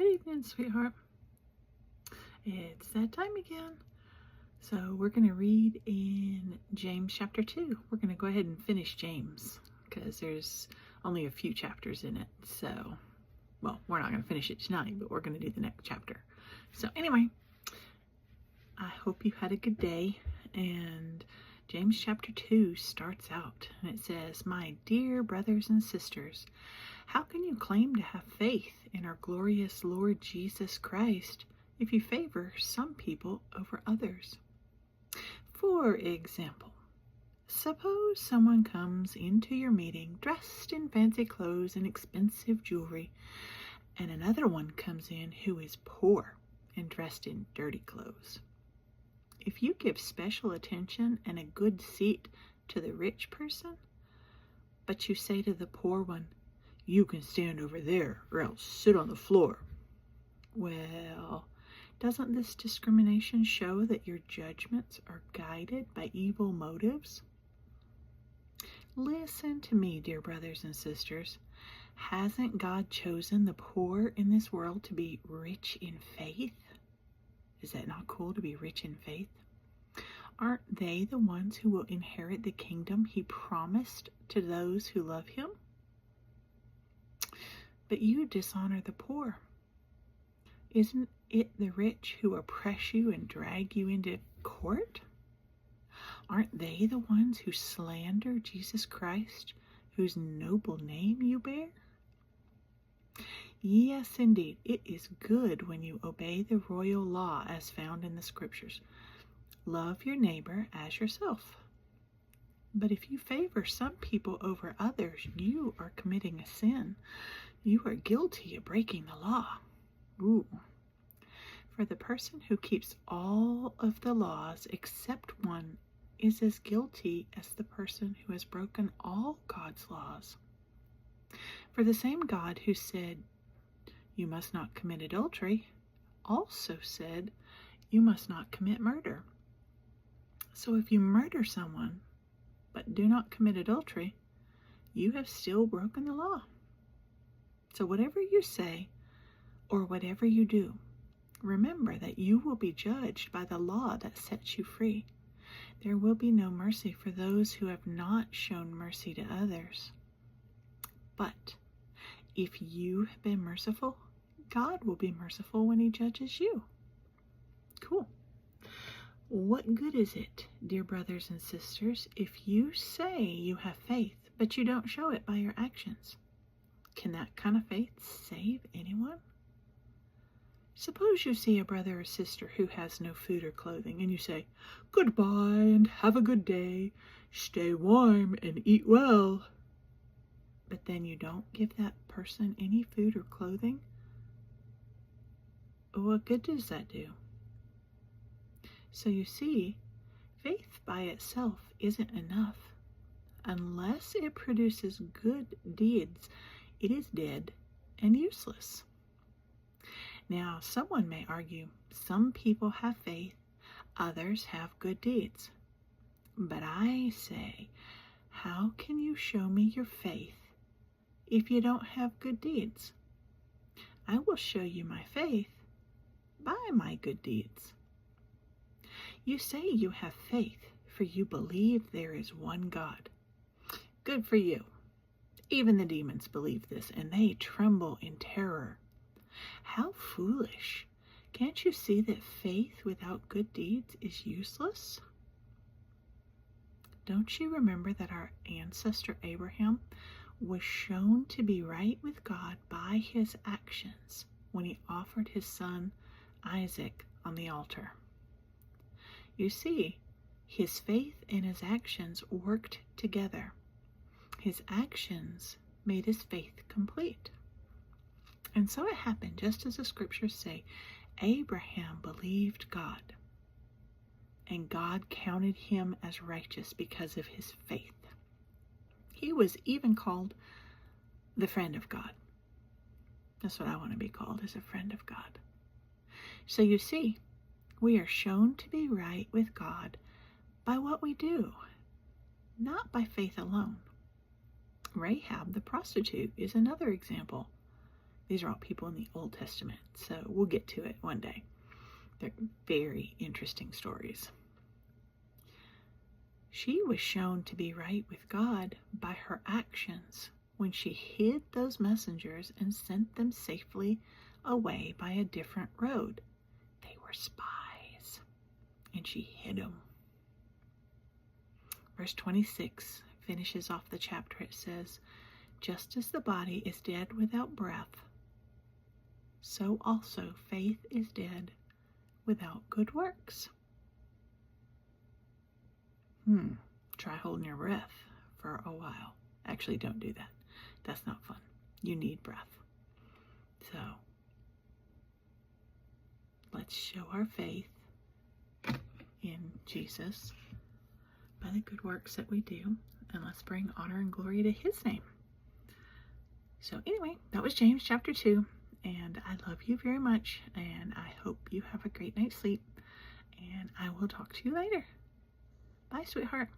Good evening, sweetheart. It's that time again. So we're going to read in James chapter 2. We're going to go ahead and finish James because there's only a few chapters in it. So, well, we're not going to finish it tonight, but we're going to do the next chapter. So anyway, I hope you had a good day. And James chapter 2 starts out and it says, "My dear brothers and sisters, how can you claim to have faith in our glorious Lord Jesus Christ if you favor some people over others? For example, suppose someone comes into your meeting dressed in fancy clothes and expensive jewelry, and another one comes in who is poor and dressed in dirty clothes. If you give special attention and a good seat to the rich person, but you say to the poor one, 'You can stand over there, or else sit on the floor,' well, doesn't this discrimination show that your judgments are guided by evil motives? Listen to me, dear brothers and sisters. Hasn't God chosen the poor in this world to be rich in faith? Is that not cool, to be rich in faith? Aren't they the ones who will inherit the kingdom he promised to those who love him? But you dishonor the poor. Isn't it the rich who oppress you and drag you into court? Aren't they the ones who slander Jesus Christ, whose noble name you bear? Yes, indeed, it is good when you obey the royal law as found in the Scriptures. Love your neighbor as yourself. But if you favor some people over others, you are committing a sin. You are guilty of breaking the law. Ooh. For the person who keeps all of the laws except one is as guilty as the person who has broken all God's laws. For the same God who said, 'You must not commit adultery,' also said, 'You must not commit murder.' So if you murder someone, but do not commit adultery, you have still broken the law. So whatever you say, or whatever you do, remember that you will be judged by the law that sets you free. There will be no mercy for those who have not shown mercy to others. But if you have been merciful, God will be merciful when he judges you." Cool. What good is it, dear brothers and sisters, if you say you have faith, but you don't show it by your actions? Can that kind of faith save anyone? Suppose you see a brother or sister who has no food or clothing, and you say, "Goodbye and have a good day. Stay warm and eat well." But then you don't give that person any food or clothing. What good does that do? So you see, faith by itself isn't enough. Unless it produces good deeds, it is dead and useless. Now, someone may argue, some people have faith, others have good deeds. But I say, how can you show me your faith if you don't have good deeds? I will show you my faith by my good deeds. You say you have faith, for you believe there is one God. Good for you. Even the demons believe this, and they tremble in terror. How foolish! Can't you see that faith without good deeds is useless? Don't you remember that our ancestor Abraham was shown to be right with God by his actions when he offered his son Isaac on the altar? You see, his faith and his actions worked together. His actions made his faith complete. And so it happened, just as the scriptures say, Abraham believed God, and God counted him as righteous because of his faith. He was even called the friend of God. That's what I want to be called, as a friend of God. So you see, we are shown to be right with God by what we do, not by faith alone. Rahab the prostitute is another example. These are all people in the Old Testament, so we'll get to it one day. They're very interesting stories. She was shown to be right with God by her actions when she hid those messengers and sent them safely away by a different road. They were spies, and she hid them. Verse 26 finishes off the chapter. It says, just as the body is dead without breath, so also faith is dead without good works. Try holding your breath for a while. Actually, don't do that. That's not fun. You need breath. So, let's show our faith in Jesus by the good works that we do, and let's bring honor and glory to his name. So anyway, that was James chapter 2, and I love you very much, and I hope you have a great night's sleep, and I will talk to you later. Bye, sweetheart.